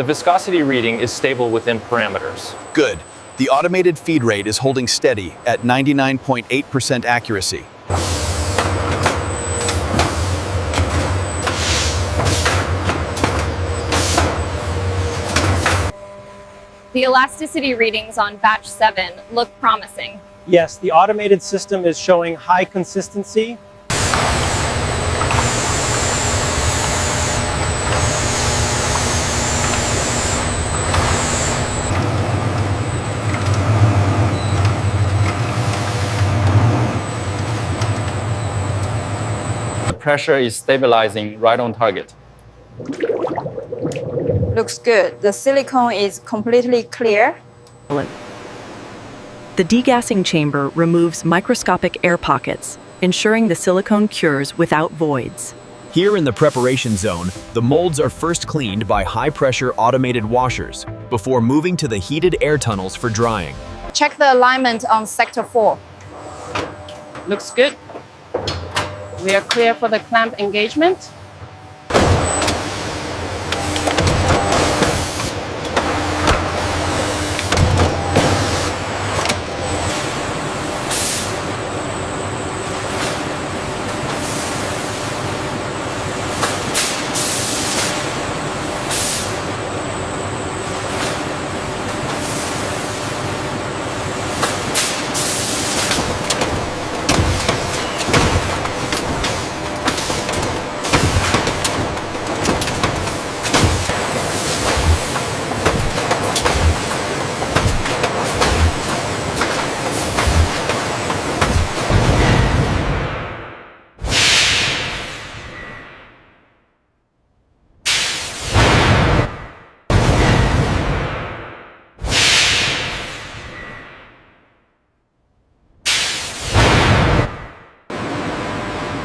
The viscosity reading is stable within parameters. Good. The automated feed rate is holding steady at 99.8% accuracy. The elasticity readings on batch 7 look promising. Yes, the automated system is showing high consistency. The pressure is stabilizing right on target. Looks good. The silicone is completely clear. The degassing chamber removes microscopic air pockets, ensuring the silicone cures without voids. Here in the preparation zone, the molds are first cleaned by high-pressure automated washers before moving to the heated air tunnels for drying. Check the alignment on sector 4. Looks good. We are clear for the clamp engagement.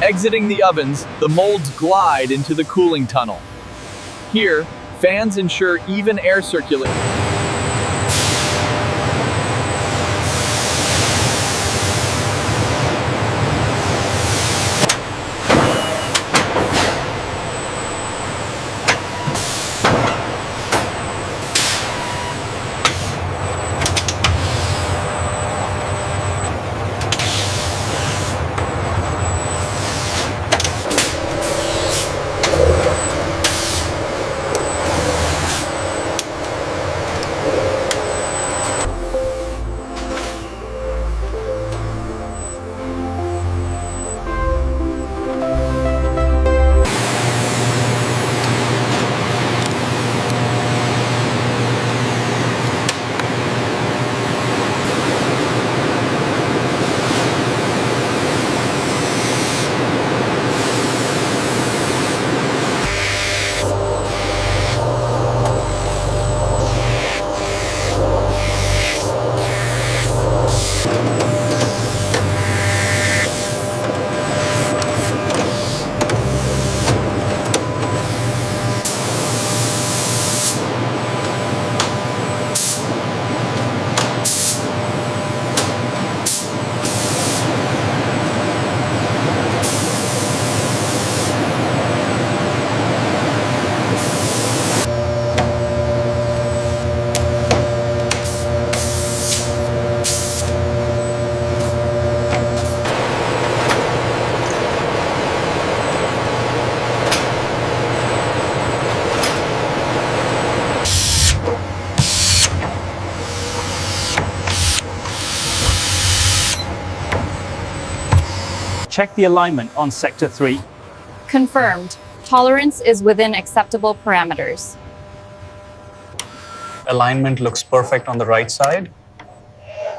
Exiting the ovens, the molds glide into the cooling tunnel. Here, fans ensure even air circulation. Check the alignment on sector 3. Confirmed. Tolerance is within acceptable parameters. Alignment looks perfect on the right side.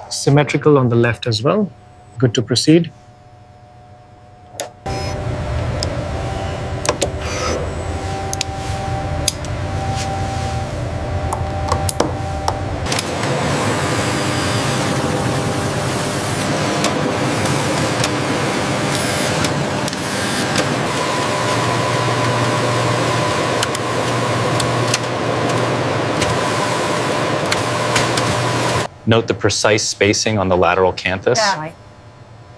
Symmetrical on the left as well. Good to proceed. Note the precise spacing on the lateral canthus. Yeah.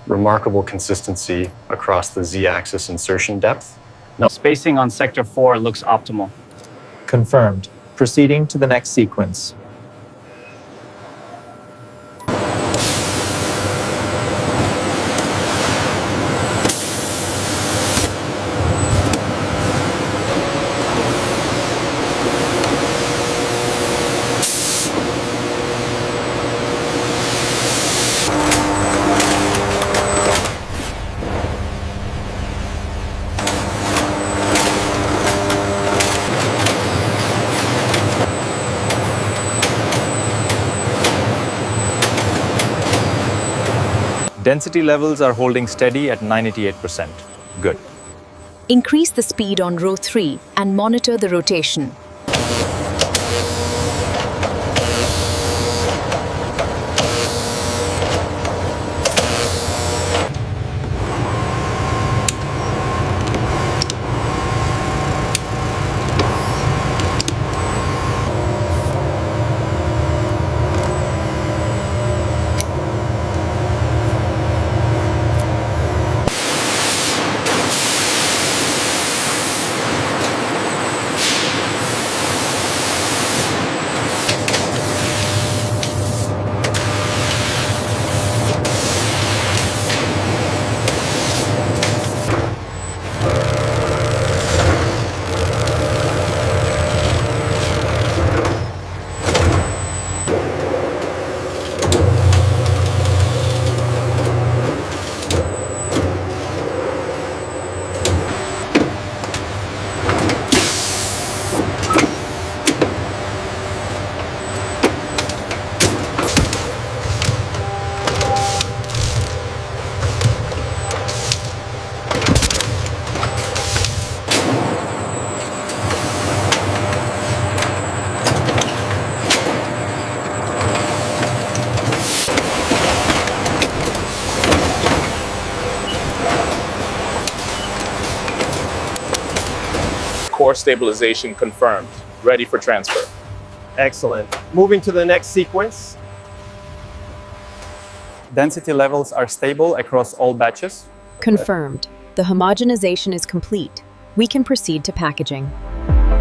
Remarkable consistency across the Z-axis insertion depth. Spacing on sector 4 looks optimal. Confirmed. Proceeding to the next sequence. Density levels are holding steady at 98%. Good. Increase the speed on row 3 and monitor the rotation. Core stabilization confirmed. Ready for transfer. Excellent. Moving to the next sequence. Density levels are stable across all batches. Confirmed. The homogenization is complete. We can proceed to packaging.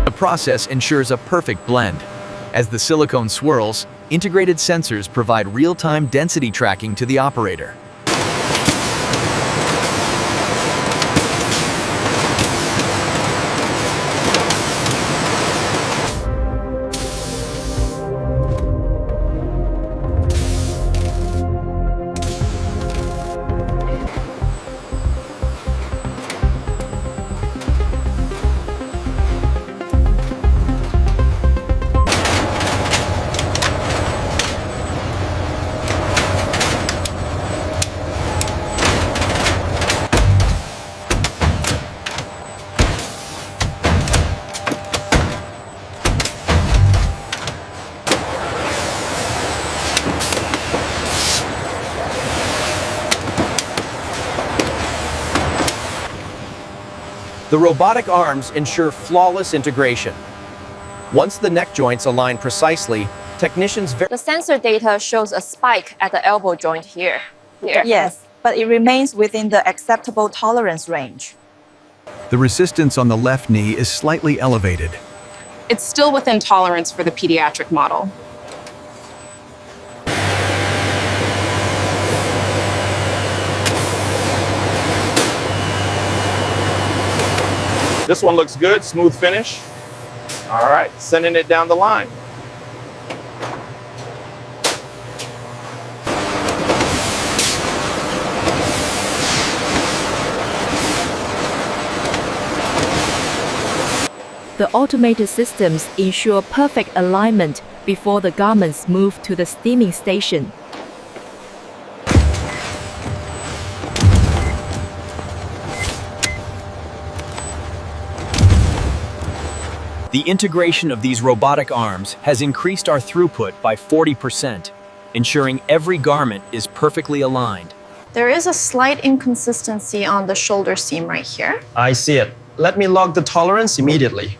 The process ensures a perfect blend. As the silicone swirls, integrated sensors provide real-time density tracking to the operator. The robotic arms ensure flawless integration. Once the neck joints align precisely, technicians The sensor data shows a spike at the elbow joint here. Yes, but it remains within the acceptable tolerance range. The resistance on the left knee is slightly elevated. It's still within tolerance for the pediatric model. This one looks good, smooth finish. All right, sending it down the line. The automated systems ensure perfect alignment before the garments move to the steaming station. The integration of these robotic arms has increased our throughput by 40%, ensuring every garment is perfectly aligned. There is a slight inconsistency on the shoulder seam right here. I see it. Let me log the tolerance immediately.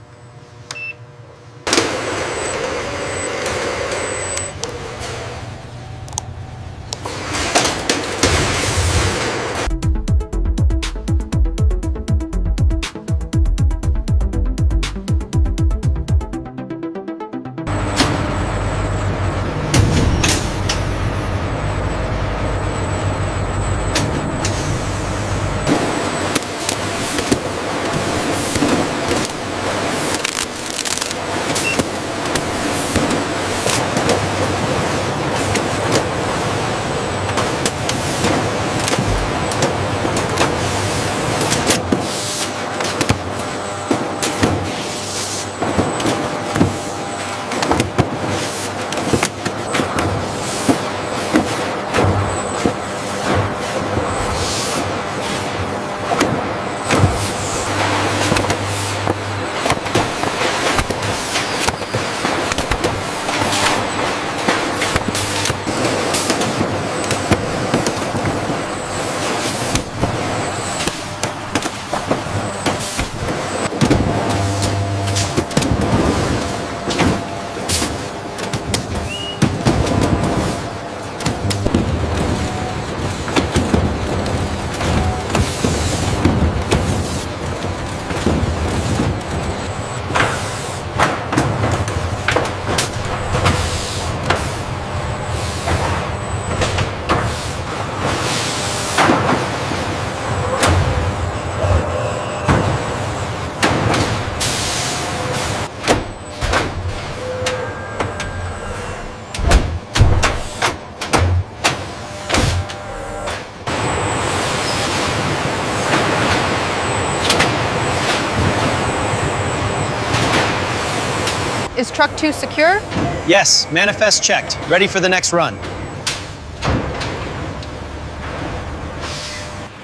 Is truck 2 secure? Yes, manifest checked. Ready for the next run.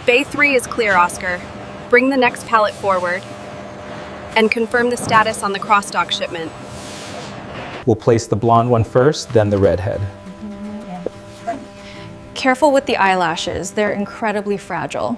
Bay 3 is clear, Oscar. Bring the next pallet forward and confirm the status on the cross-dock shipment. We'll place the blonde one first, then the redhead. Careful with the eyelashes. They're incredibly fragile.